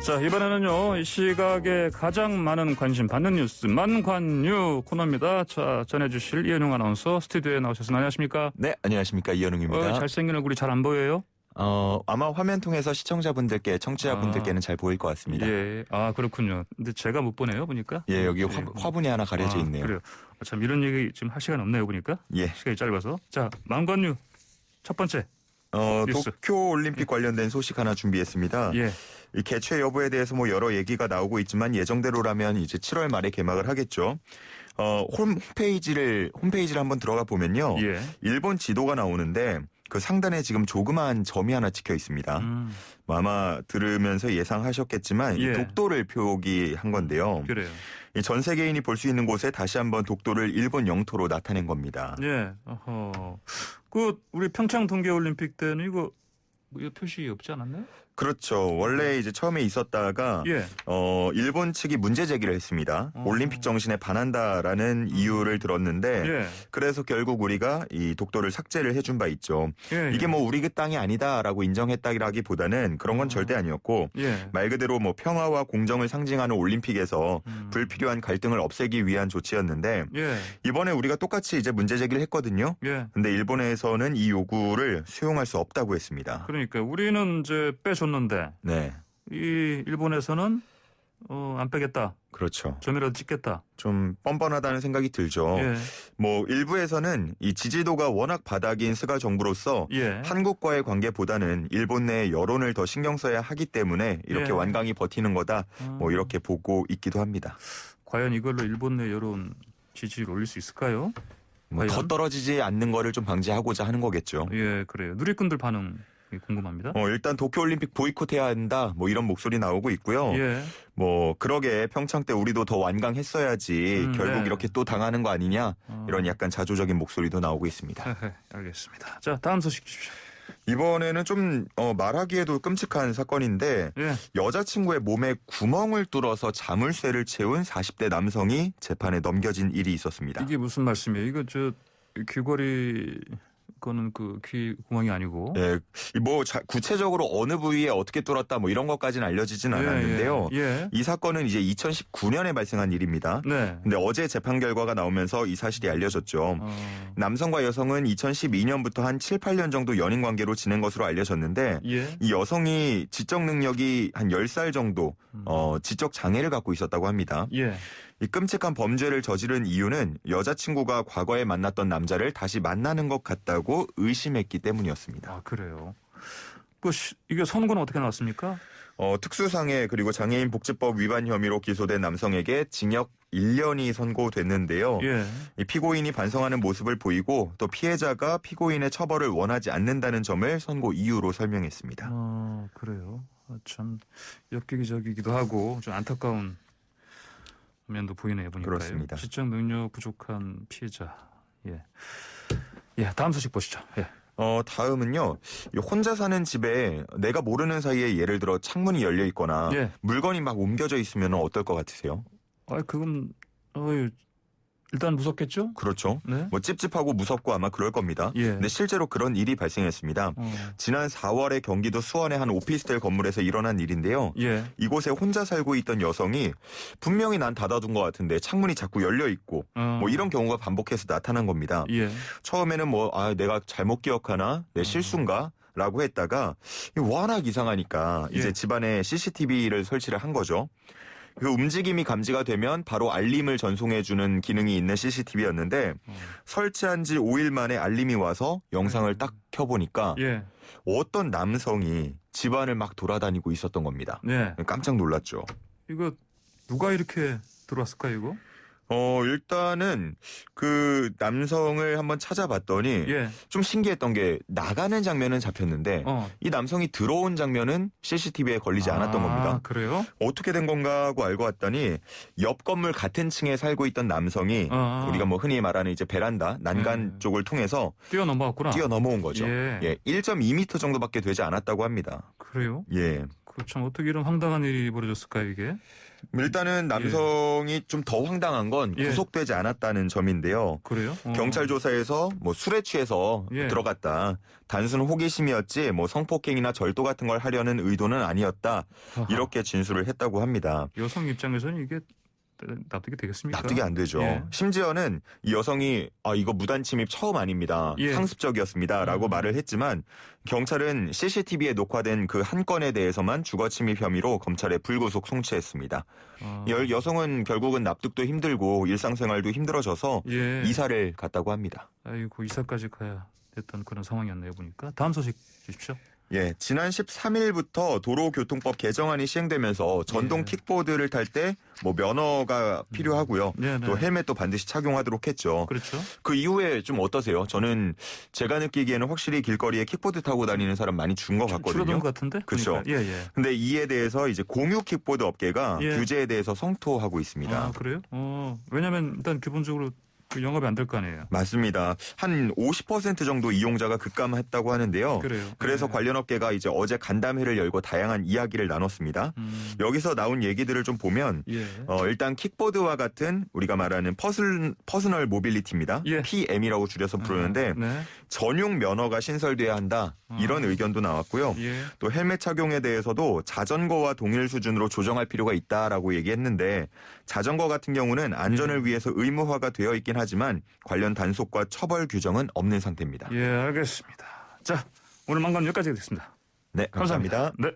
자, 이번에는요, 이 시각에 가장 많은 관심 받는 뉴스, 만관유 코너입니다. 자, 전해주실 이현웅 아나운서 스튜디오에 나오셨습니다. 안녕하십니까? 네, 안녕하십니까. 이현웅입니다. 잘생긴 얼굴이 잘 안 보여요? 아마 화면 통해서 시청자분들께, 청취자분들께는 잘 보일 것 같습니다. 예. 아, 그렇군요. 근데 제가 못 보네요, 보니까. 예, 여기 화분이 하나 가려져 있네요. 그래요. 참, 이런 얘기 지금 할 시간 없네요, 보니까. 예. 시간이 짧아서. 자, 만관유 첫 번째. 뉴스. 도쿄 올림픽 관련된 소식 하나 준비했습니다. 예. 이 개최 여부에 대해서 뭐 여러 얘기가 나오고 있지만 예정대로라면 이제 7월 말에 개막을 하겠죠. 홈페이지를 한번 들어가 보면요. 예. 일본 지도가 나오는데 그 상단에 지금 조그마한 점이 하나 찍혀 있습니다. 아마 들으면서 예상하셨겠지만 예. 이 독도를 표기한 건데요. 그래요. 전 세계인이 볼 수 있는 곳에 다시 한번 독도를 일본 영토로 나타낸 겁니다. 예. 우리 평창 동계올림픽 때는 이거 표시 없지 않았나요? 그렇죠. 원래 이제 처음에 있었다가 예. 일본 측이 문제 제기를 했습니다. 올림픽 정신에 반한다라는 이유를 들었는데 예. 그래서 결국 우리가 이 독도를 삭제를 해준 바 있죠. 예. 이게 뭐 우리 그 땅이 아니다라고 인정했다기보다는 그런 건 절대 아니었고 예. 말 그대로 뭐 평화와 공정을 상징하는 올림픽에서 불필요한 갈등을 없애기 위한 조치였는데 예. 이번에 우리가 똑같이 이제 문제 제기를 했거든요. 예. 근데 일본에서는 이 요구를 수용할 수 없다고 했습니다. 그러니까 우리는 이제 빼줬는데 네. 이 일본에서는 안 빼겠다. 그렇죠. 점이라도 찍겠다. 좀 뻔뻔하다는 생각이 들죠. 예. 뭐 일부에서는 이 지지도가 워낙 바닥인 스가 정부로서 예. 한국과의 관계보다는 일본 내 여론을 더 신경 써야 하기 때문에 이렇게 예. 완강히 버티는 거다. 뭐 이렇게 보고 있기도 합니다. 과연 이걸로 일본 내 여론 지지를 올릴 수 있을까요? 뭐 더 떨어지지 않는 거를 좀 방지하고자 하는 거겠죠. 예, 그래요. 누리꾼들 반응 궁금합니다. 일단 도쿄올림픽 보이콧해야 한다. 뭐 이런 목소리 나오고 있고요. 예. 뭐 그러게 평창 때 우리도 더 완강했어야지 결국 네. 이렇게 또 당하는 거 아니냐. 이런 약간 자조적인 목소리도 나오고 있습니다. 알겠습니다. 자, 다음 소식 주십시오. 이번에는 좀 말하기에도 끔찍한 사건인데 예. 여자친구의 몸에 구멍을 뚫어서 자물쇠를 채운 40대 남성이 재판에 넘겨진 일이 있었습니다. 이게 무슨 말씀이에요? 이거 귀걸이 거는 그 귀 구멍이 아니고. 예, 뭐 구체적으로 어느 부위에 어떻게 뚫었다 뭐 이런 것까지는 알려지진 않았는데요. 예. 이 사건은 이제 2019년에 발생한 일입니다. 네. 근데 어제 재판 결과가 나오면서 이 사실이 알려졌죠. 남성과 여성은 2012년부터 한 7, 8년 정도 연인 관계로 지낸 것으로 알려졌는데 예. 이 여성이 지적 능력이 한 10살 정도 지적 장애를 갖고 있었다고 합니다. 예. 이 끔찍한 범죄를 저지른 이유는 여자친구가 과거에 만났던 남자를 다시 만나는 것 같다고 의심했기 때문이었습니다. 아, 그래요. 이게 선고는 어떻게 나왔습니까? 특수상해 그리고 장애인 복지법 위반 혐의로 기소된 남성에게 징역 1년이 선고됐는데요. 예. 이 피고인이 반성하는 모습을 보이고 또 피해자가 피고인의 처벌을 원하지 않는다는 점을 선고 이유로 설명했습니다. 그래요. 참 엽기적이기도 하고 좀 안타까운 면도 보이네요. 보니까요. 그렇습니다. 지적 능력 부족한 피해자. 예. 예, 다음 소식 보시죠. 예. 다음은요. 혼자 사는 집에 내가 모르는 사이에 예를 들어 창문이 열려 있거나 예. 물건이 막 옮겨져 있으면 어떨 것 같으세요? 그건 일단 무섭겠죠? 그렇죠. 네. 뭐 찝찝하고 무섭고 아마 그럴 겁니다. 예. 근데 실제로 그런 일이 발생했습니다. 지난 4월에 경기도 수원의 한 오피스텔 건물에서 일어난 일인데요. 예. 이곳에 혼자 살고 있던 여성이 분명히 난 닫아둔 것 같은데 창문이 자꾸 열려 있고 뭐 이런 경우가 반복해서 나타난 겁니다. 예. 처음에는 내가 잘못 기억하나 내 실수인가? 라고 했다가 워낙 이상하니까 이제 예. 집안에 CCTV를 설치를 한 거죠. 그 움직임이 감지가 되면 바로 알림을 전송해주는 기능이 있는 CCTV였는데 설치한 지 5일 만에 알림이 와서 영상을 딱 켜보니까 예. 어떤 남성이 집안을 막 돌아다니고 있었던 겁니다. 네. 깜짝 놀랐죠. 이거 누가 이렇게 들어왔을까 이거? 일단은 그 남성을 한번 찾아봤더니 예. 좀 신기했던 게 나가는 장면은 잡혔는데 이 남성이 들어온 장면은 CCTV에 걸리지 않았던 겁니다. 그래요? 어떻게 된 건가 하고 알고 왔더니 옆 건물 같은 층에 살고 있던 남성이 우리가 뭐 흔히 말하는 이제 베란다, 난간 쪽을 통해서 뛰어넘어왔구나. 뛰어넘어온 거죠. 예. 예, 1.2m 정도밖에 되지 않았다고 합니다. 그래요? 예. 참 어떻게 이런 황당한 일이 벌어졌을까요, 이게? 일단은 남성이 좀 더 황당한 건 예. 구속되지 않았다는 점인데요. 그래요? 경찰 조사에서 뭐 술에 취해서 예. 들어갔다. 단순 호기심이었지 뭐 성폭행이나 절도 같은 걸 하려는 의도는 아니었다. 하하. 이렇게 진술을 했다고 합니다. 여성 입장에서는 이게 납득이 되겠습니까? 납득이 안 되죠. 예. 심지어는 이 여성이 이거 무단 침입 처음 아닙니다. 예. 상습적이었습니다라고 말을 했지만 경찰은 CCTV에 녹화된 그 한 건에 대해서만 주거 침입 혐의로 검찰에 불구속 송치했습니다. 여성은 결국은 납득도 힘들고 일상생활도 힘들어져서 예. 이사를 갔다고 합니다. 아이고 이사까지 가야 됐던 그런 상황이었네요 보니까. 다음 소식 주십시오. 예, 지난 13일부터 도로교통법 개정안이 시행되면서 전동 예. 킥보드를 탈 때 뭐 면허가 필요하고요. 네네. 또 헬멧도 반드시 착용하도록 했죠. 그렇죠. 그 이후에 좀 어떠세요? 저는 제가 느끼기에는 확실히 길거리에 킥보드 타고 다니는 사람 많이 준 것 같거든요. 줄어든 것 같은데. 그렇죠. 그러니까. 예. 근데 이에 대해서 이제 공유 킥보드 업계가 예. 규제에 대해서 성토하고 있습니다. 아 그래요? 왜냐하면 일단 기본적으로 그 영업이 안 될 거 아니에요. 맞습니다. 한 50% 정도 이용자가 급감했다고 하는데요. 그래요. 그래서 예. 관련 업계가 이제 어제 간담회를 열고 다양한 이야기를 나눴습니다. 여기서 나온 얘기들을 좀 보면 예. 일단 킥보드와 같은 우리가 말하는 퍼스널 모빌리티입니다. 예. PM이라고 줄여서 부르는데 네. 전용 면허가 신설돼야 한다. 이런 의견도 나왔고요. 예. 또 헬멧 착용에 대해서도 자전거와 동일 수준으로 조정할 필요가 있다라고 얘기했는데 자전거 같은 경우는 안전을 위해서 의무화가 되어 있긴 하지만 관련 단속과 처벌 규정은 없는 상태입니다. 예, 알겠습니다. 자, 오늘 만감 여기까지 하겠습니다. 네, 감사합니다. 네.